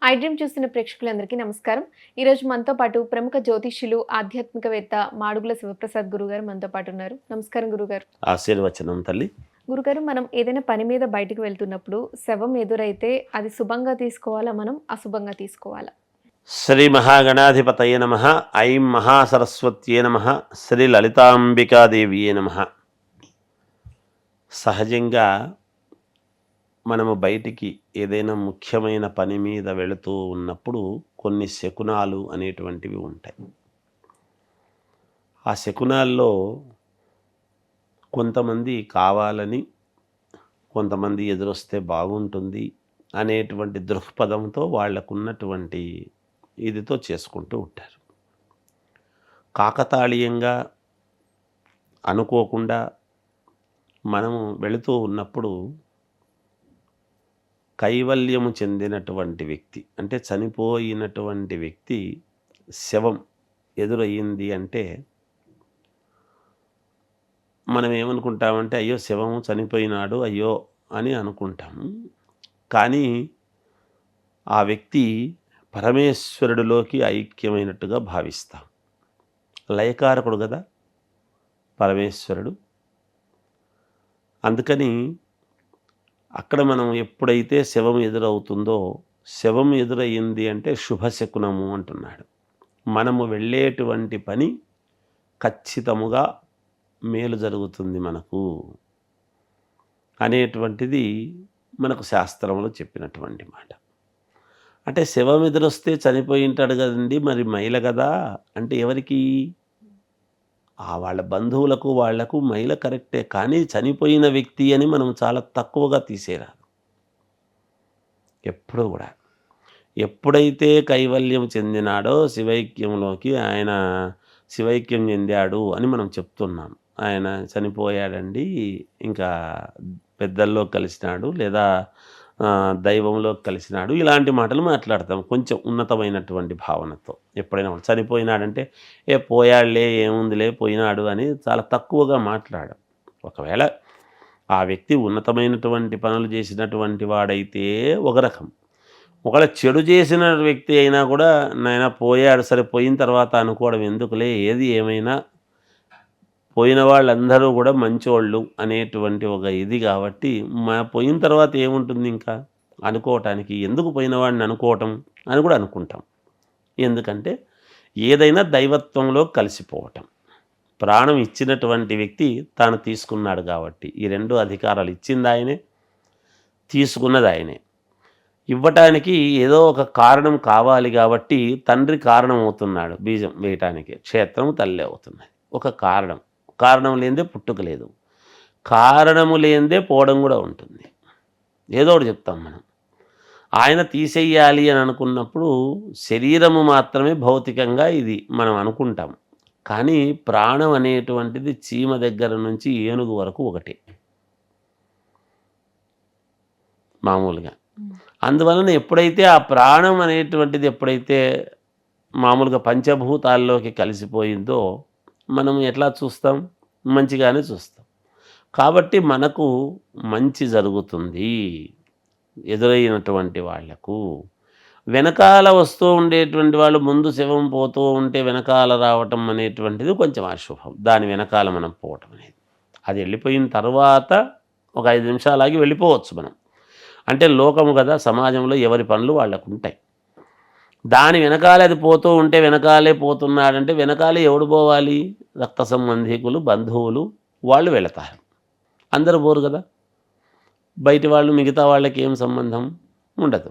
I dream చూస్తున్న ప్రేక్షకులందరికీ నమస్కారం. ఈరోజు మనతో పాటు ప్రముఖ జ్యోతిష్యులు, ఆధ్యాత్మికవేత్త మాడుగుల శివప్రసాద్ గురుగారు మనతో పాటు ఉన్నారు. నమస్కారం గురుగారు. ఆశీర్వచనం తల్లి. గురుగారు, మనం ఏదైనా పని మీద బయటకు వెళ్తున్నప్పుడు శవం ఎదురైతే అది శుభంగా తీసుకోవాలా, మనం అశుభంగా తీసుకోవాలా? శ్రీ మహాగణాధిపతయ నమః. ఐం మహాసరస్వత్యే నమః. శ్రీ లలితాంబికాదేవియే నమః. సహజంగా మనము బయటికి ఏదైనా ముఖ్యమైన పని మీద వెళుతూ ఉన్నప్పుడు కొన్ని శకునాలు అనేటువంటివి ఉంటాయి. ఆ శకునాల్లో కొంతమంది కావాలని, కొంతమంది ఎదురొస్తే బాగుంటుంది అనేటువంటి దృక్పథంతో వాళ్ళకున్నటువంటి ఇదితో చేసుకుంటూ ఉంటారు. కాకతాళీయంగా అనుకోకుండా మనము వెళుతూ ఉన్నప్పుడు కైవల్యము చెందినటువంటి వ్యక్తి, అంటే చనిపోయినటువంటి వ్యక్తి శవం ఎదురయ్యింది అంటే మనం ఏమనుకుంటామంటే అయ్యో శవము చనిపోయినాడు అయ్యో అని అనుకుంటాము. కానీ ఆ వ్యక్తి పరమేశ్వరుడిలోకి ఐక్యమైనట్టుగా భావిస్తాం. లయకారకుడు కదా పరమేశ్వరుడు. అందుకని అక్కడ మనం ఎప్పుడైతే శవం ఎదురవుతుందో, శవం ఎదురయ్యింది అంటే శుభశకునము అంటున్నాడు. మనము వెళ్ళేటువంటి పని ఖచ్చితముగా మేలు జరుగుతుంది మనకు అనేటువంటిది మనకు శాస్త్రంలో చెప్పినటువంటి మాట. అంటే శవం ఎదురొస్తే చనిపోయి ఉంటాడు కదండి, మరి మైల కదా అంటే ఎవరికి? వాళ్ళ బంధువులకు వాళ్లకు మైల కరెక్టే, కానీ చనిపోయిన వ్యక్తి అని మనం చాలా తక్కువగా తీసేరాదు. ఎప్పుడూ కూడా ఎప్పుడైతే కైవల్యం చెందినాడో శివైక్యంలోకి, ఆయన శివైక్యం చెందాడు అని మనం చెప్తున్నాం. ఆయన చనిపోయాడండి, ఇంకా పెద్దల్లో కలిసినాడు లేదా దైవంలో కలిసినాడు, ఇలాంటి మాటలు మాట్లాడతాం కొంచెం ఉన్నతమైనటువంటి భావనతో. ఎప్పుడైనా చనిపోయినాడంటే పోయాడులే, ఏముందిలే, పోయినాడు అని చాలా తక్కువగా మాట్లాడం. ఒకవేళ ఆ వ్యక్తి ఉన్నతమైనటువంటి పనులు చేసినటువంటి వాడైతే ఒక రకం, ఒకవేళ చెడు చేసిన వ్యక్తి అయినా కూడా నాయన పోయాడు, సరే పోయిన తర్వాత అనుకోవడం ఎందుకులే, ఏది ఏమైనా పోయిన వాళ్ళందరూ కూడా మంచోళ్ళు అనేటువంటి ఒక ఇది కాబట్టి పోయిన తర్వాత ఏముంటుంది ఇంకా అనుకోవటానికి, ఎందుకు పోయిన వాడిని అనుకోవటం అని కూడా అనుకుంటాం. ఎందుకంటే ఏదైనా దైవత్వంలో కలిసిపోవటం. ప్రాణం ఇచ్చినటువంటి వ్యక్తి తాను తీసుకున్నాడు కాబట్టి, ఈ రెండు అధికారాలు ఇచ్చింది ఆయనే, తీసుకున్నది ఆయనే. ఇవ్వటానికి ఏదో ఒక కారణం కావాలి కాబట్టి తండ్రి కారణం అవుతున్నాడు, బీజం వేయటానికి క్షేత్రం తల్లి అవుతున్నది. ఒక కారణం లేనిదే పుట్టుక లేదు, కారణము లేనిదే పోవడం కూడా ఉంటుంది. ఏదో ఒకటి చెప్తాం మనం. ఆయన తీసేయాలి అని అనుకున్నప్పుడు శరీరము మాత్రమే భౌతికంగా ఇది మనం అనుకుంటాం, కానీ ప్రాణం అనేటువంటిది చీమ దగ్గర నుంచి ఏనుగు వరకు ఒకటే మామూలుగా. అందువలన ఎప్పుడైతే ఆ ప్రాణం అనేటువంటిది ఎప్పుడైతే మామూలుగా పంచభూతాల్లోకి కలిసిపోయిందో మనం ఎట్లా చూస్తాం? మంచిగానే చూస్తాం. కాబట్టి మనకు మంచి జరుగుతుంది ఎదురైనటువంటి వాళ్లకు. వెనకాల వస్తూ ఉండేటువంటి వాళ్ళు ముందు శవం పోతూ ఉంటే వెనకాల రావటం అనేటువంటిది కొంచెం అశుభం. దాని వెనకాల మనం పోవటం అనేది, అది వెళ్ళిపోయిన తర్వాత ఒక 5 నిమిషాలాగి వెళ్ళిపోవచ్చు మనం. అంటే లోకము కదా, సమాజంలో ఎవరి పనులు వాళ్ళకు ఉంటాయి. దాని వెనకాలే అది పోతూ ఉంటే వెనకాలే పోతున్నాడంటే వెనకాలే ఎవడు పోవాలి? రక్త సంబంధికులు, బంధువులు, వాళ్ళు వెళతారు. అందరూ పోరు కదా, బయటి వాళ్ళు మిగతా వాళ్ళకి ఏం సంబంధం ఉండదు.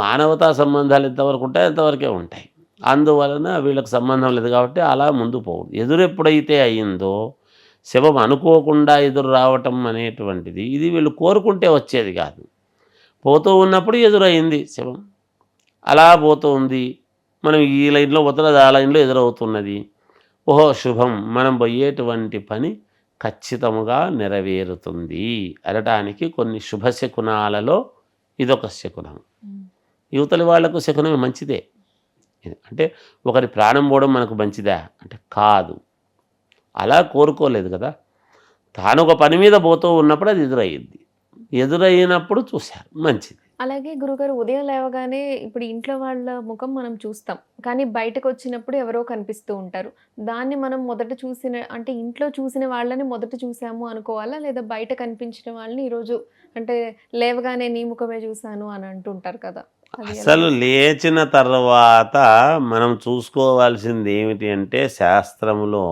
మానవతా సంబంధాలు ఎంతవరకు ఉంటాయి అంతవరకే ఉంటాయి. అందువలన వీళ్ళకి సంబంధం లేదు కాబట్టి అలా ముందు పోవు. ఎదురు ఎప్పుడైతే అయ్యిందో శవం అనుకోకుండా ఎదురు రావటం అనేటువంటిది, ఇది వీళ్ళు కోరుకుంటే వచ్చేది కాదు. పోతూ ఉన్నప్పుడు ఎదురయింది శవం, అలా పోతూ ఉంది, మనం ఈ లైన్లో పోతున్నది, ఆ లైన్లో ఎదురవుతున్నది. ఓహో శుభం, మనం పోయేటువంటి పని ఖచ్చితముగా నెరవేరుతుంది అనటానికి కొన్ని శుభశకునాలలో ఇదొక శకునం. యువతలి వాళ్లకు శకునం మంచిదే. అంటే ఒకరి ప్రాణం పోవడం మనకు మంచిదా అంటే కాదు, అలా కోరుకోలేదు కదా. తాను ఒక పని మీద పోతూ ఉన్నప్పుడు అది ఎదురయ్యింది. ఎదురైనప్పుడు చూశారు, మంచిది. అలాగే గురుగారు ఉదయం లేవగానే ఇప్పుడు ఇంట్లో వాళ్ళ ముఖం మనం చూస్తాం. కానీ బయటకొచ్చినప్పుడు ఎవరో కనిపిస్తూ ఉంటారు. దాన్ని మనం మొదట చూసిన అంటే ఇంట్లో చూసిన వాళ్ళని మొదట చూసాము అనుకోవాలా? లేదా బయట కనిపించిన వాళ్ళని ఈరోజు అంటే లేవగానే నీ ముఖమే చూసాను అని అంటుంటారు కదా! అది ఎలా? అసలు లేచిన తర్వాత మనం చూసుకోవాల్సింది ఏమిటి అంటే, శాస్త్రములో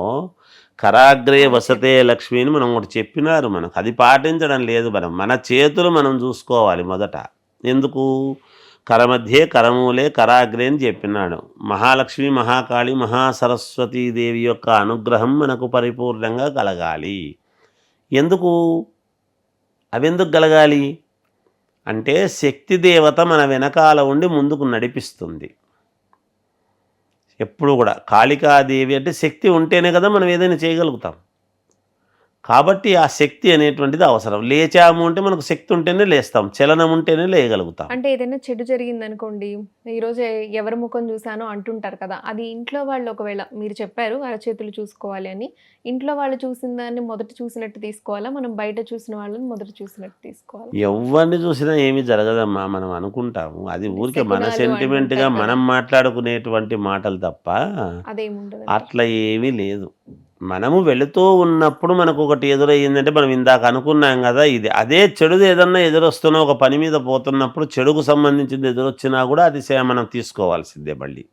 కరాగ్రే వసతే లక్ష్మి అని మనం ఒకటి చెప్పినారు మనకు. అది పాటించడం లేదు మనం. మన చేతులు మనం చూసుకోవాలి మొదట. ఎందుకు? కరమధ్యే కరమూలే కరాగ్రే అని చెప్పినాడు. మహాలక్ష్మి, మహాకాళి, మహాసరస్వతీ దేవి యొక్క అనుగ్రహం మనకు పరిపూర్ణంగా కలగాలి. ఎందుకు? అవెందుకు కలగాలి అంటే, శక్తి దేవత మన వెనకాల ఉండి ముందుకు నడిపిస్తుంది. ఎప్పుడు కూడా కాళికాదేవి అంటే శక్తి ఉంటేనే కదా మనం ఏదైనా చేయగలుగుతాం. కాబట్టి ఆ శక్తి అనేటువంటిది అవసరం. లేచాము అంటే మనకు శక్తి ఉంటేనే లేస్తాం, చలనం ఉంటేనే లేయగలుగుతాం. అంటే ఏదైనా చెడు జరిగిందనుకోండి, ఈరోజు ఎవరి ముఖం చూసానో అంటుంటారు కదా! అది ఇంట్లో వాళ్ళు ఒకవేళ మీరు చెప్పారు అరచేతులు చూసుకోవాలి అని. ఇంట్లో వాళ్ళు చూసిన దాన్ని మొదట చూసినట్టు తీసుకోవాలా? మనం బయట చూసిన వాళ్ళని మొదట చూసినట్టు తీసుకోవాలా? ఎవరిని చూసినా ఏమీ జరగదమ్మా, మనం అనుకుంటాము. అది ఊరికే మన శకునాలు సెంటిమెంట్గా అంటుంటారు కదా! మనం మాట్లాడుకునేటువంటి మాటలు తప్ప అదేముండదు. అట్లా ఏమీ లేదు. మనము వెళుతూ ఉన్నప్పుడు మనకు ఒకటి ఎదురయ్యిందంటే మనం ఇందాక అనుకున్నాం కదా, ఇది అదే చెడుది ఏదన్నా ఎదురొస్తున్నా, ఒక పని మీద పోతున్నప్పుడు చెడుకు సంబంధించింది ఎదురొచ్చినా కూడా అది మనం తీసుకోవాల్సిందే. మళ్ళీ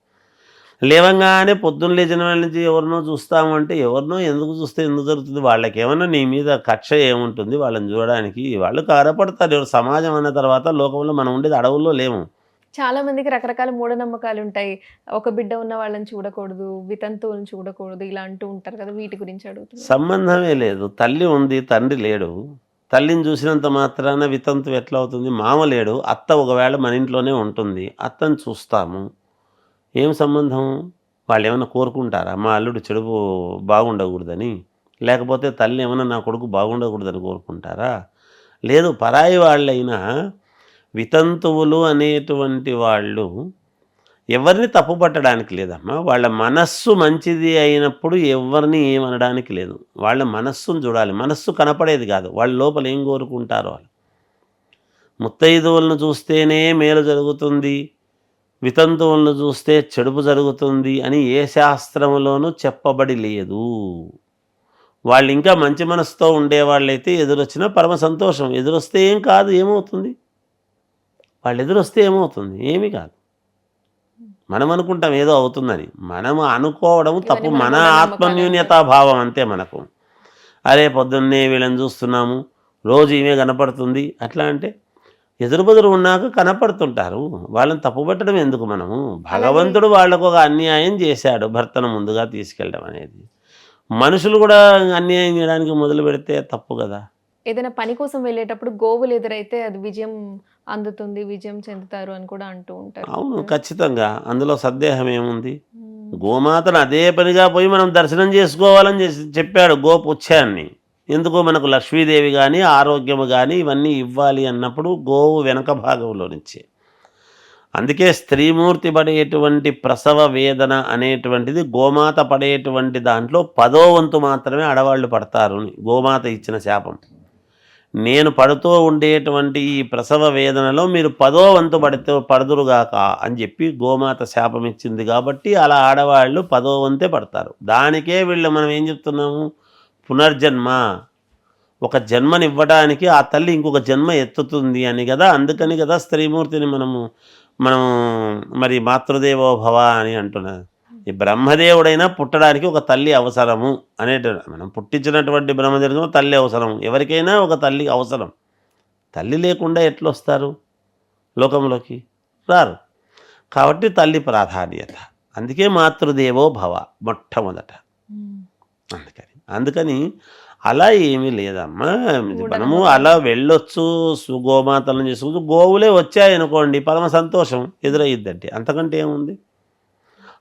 లేవంగానే పొద్దున్న లేచిన వాళ్ళ నుంచి ఎవరినో చూస్తాము అంటే, ఎవరినో ఎందుకు చూస్తే ఎందుకు జరుగుతుంది? వాళ్ళకి ఏమన్నా నీ మీద కక్ష ఏముంటుంది వాళ్ళని చూడడానికి? వాళ్ళు కారపడతారు. ఎవరు సమాజం అన్న తర్వాత లోకంలో మనం ఉండేది అడవుల్లో లేము. చాలా మందికి రకరకాల మూఢనమ్మకాలుంటాయి. ఒక బిడ్డ ఉన్న వాళ్ళని చూడకూడదు, వితంతువులను చూడకూడదు ఇలా అంటూ ఉంటారు కదా! వీటి గురించి అడుగుతున్నాను. సంబంధమే లేదు. తల్లి ఉంది, తండ్రి లేడు. తల్లిని చూసినంత మాత్రాన వితంతు ఎట్లా అవుతుంది? మామ లేడు, అత్త ఒకవేళ మన ఇంట్లోనే ఉంటుంది, అత్తని చూస్తాము. ఏం సంబంధం? వాళ్ళు ఏమైనా కోరుకుంటారా మా అల్లుడు చెడు బాగుండకూడదని? లేకపోతే తల్లి ఏమైనా నా కొడుకు బాగుండకూడదని కోరుకుంటారా? లేదు. పరాయి వాళ్ళైనా వితంతువులు అనేటువంటి వాళ్ళు ఎవరిని తప్పు పట్టడానికి లేదమ్మా. వాళ్ళ మనస్సు మంచిది అయినప్పుడు ఎవరిని ఏమనడానికి లేదు. వాళ్ళ మనస్సును చూడాలి. మనస్సు కనపడేది కాదు, వాళ్ళ లోపల ఏం కోరుకుంటారో వాళ్ళు. ముత్తైదువులను చూస్తేనే మేలు జరుగుతుంది, వితంతువులను చూస్తే చెడుపు జరుగుతుంది అని ఏ శాస్త్రములోనూ చెప్పబడి లేదు. వాళ్ళు ఇంకా మంచి మనసుతో ఉండేవాళ్ళైతే ఎదురొచ్చినా పరమ సంతోషం. ఎదురొస్తే ఏం కాదు, ఏమవుతుంది? వాళ్ళు ఎదురొస్తే ఏమవుతుంది? ఏమీ కాదు. మనం అనుకుంటాం ఏదో అవుతుందని. మనం అనుకోవడం తప్పు. ఇవన్నీ మన మన మూఢనమ్మకాలు అంటారు. ఆత్మన్యూన్యతాభావం అంతే మనకు. అరే పొద్దున్నే వీళ్ళని చూస్తున్నాము, రోజు ఈమె కనపడుతుంది అట్లా అంటే, ఎదురుబెదురు ఉన్నాక కనపడుతుంటారు. వాళ్ళని తప్పుపట్టడం ఎందుకు మనము? భగవంతుడు వాళ్ళకు ఒక అన్యాయం చేశాడు, భర్తను ముందుగా తీసుకెళ్ళడం అనేది. మనుషులు కూడా అన్యాయం చేయడానికి మొదలు పెడితే తప్పు కదా. ఏదైనా పని కోసం వెళ్ళేటప్పుడు గోవులు ఎదురైతే అది విజయం అందుతుంది, విజయం చెందుతారు అని కూడా అంటూ ఉంటారు. అవును, ఖచ్చితంగా. అందులో సందేహం ఏముంది? మ్మ్. గోమాతను అదే పనిగా పోయి మనం దర్శనం చేసుకోవాలని చెప్పాడు గోపుచ్ఛాన్ని. ఎందుకో మనకు లక్ష్మీదేవి కానీ ఆరోగ్యము కానీ ఇవన్నీ ఇవ్వాలి అన్నప్పుడు గోవు వెనక భాగంలో నుంచే. అందుకే స్త్రీమూర్తి పడేటువంటి ప్రసవ వేదన అనేటువంటిది గోమాత పడేటువంటి దాంట్లో 10వ వంతు మాత్రమే ఆడవాళ్ళు పడతారు అని గోమాత ఇచ్చిన శాపం. నేను పడుతూ ఉండేటువంటి ఈ ప్రసవ వేదనలో మీరు 10వ వంతు పడుదురుగాక అని చెప్పి గోమాత శాపం ఇచ్చింది. కాబట్టి అలా ఆడవాళ్ళు 10వ వంతే పడతారు. దానికే వీళ్ళు మనం ఏం చెప్తున్నాము? పునర్జన్మ, ఒక జన్మనివ్వడానికి ఆ తల్లి ఇంకొక జన్మ ఎత్తుతుంది అని కదా. అందుకని కదా స్త్రీమూర్తిని మనం మరి మాతృదేవో భవ అని అంటున్నారు. ఈ బ్రహ్మదేవుడైనా పుట్టడానికి ఒక తల్లి అవసరము మనం పుట్టించినటువంటి బ్రహ్మదేవుడు తల్లి అవసరం. ఎవరికైనా ఒక తల్లి అవసరం. తల్లి లేకుండా ఎట్లొస్తారు లోకంలోకి? రారు. కాబట్టి తల్లి ప్రాధాన్యత. అందుకే మాతృదేవో భవ మొట్టమొదట. అందుకని అలా ఏమీ లేదమ్మా. మనము అలా వెళ్ళొచ్చు, గోమాతలను చేసుకోవచ్చు. గోవులే వచ్చాయనుకోండి పరమ సంతోషం ఎదురయ్యిద్దంటే, అంతకంటే ఏముంది?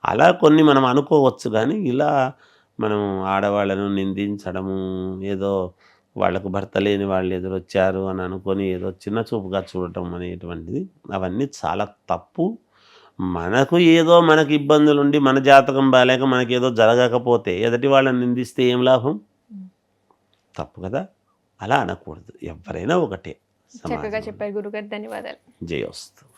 అలా కొన్ని మనం అనుకోవచ్చు. కానీ ఇలా మనం ఆడవాళ్ళను నిందించడము, ఏదో వాళ్ళకు భర్త లేని వాళ్ళు ఎదురొచ్చారు అని అనుకొని ఏదో చిన్న చూపుగా చూడటం అనేటువంటిది అవన్నీ చాలా తప్పు. మనకు ఏదో మనకు ఇబ్బందులుండి మన జాతకం బాలేక మనకేదో జరగకపోతే ఎదుటి వాళ్ళని నిందిస్తే ఏం లాభం? తప్పు కదా. అలా అనకూడదు. ఎవరైనా ఒకటే. చక్కగా సమాజంలో. చెప్పారు గురుగారు. ధన్యవాదాలు. జయోస్తు.